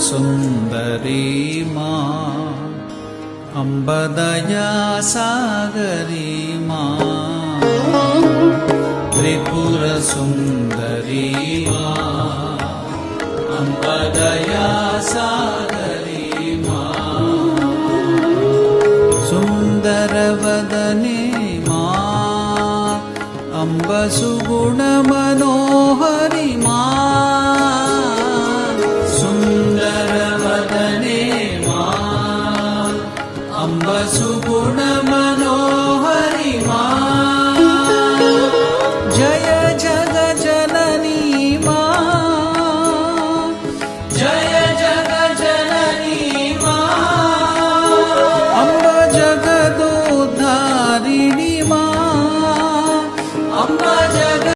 सुन्दरी मा अम्बदया सागरी मा त्रिपुरसुन्दरी मा अम्बदया सागरी मा सुन्दरवदने मा अम्ब सुगुणमनोहरि मा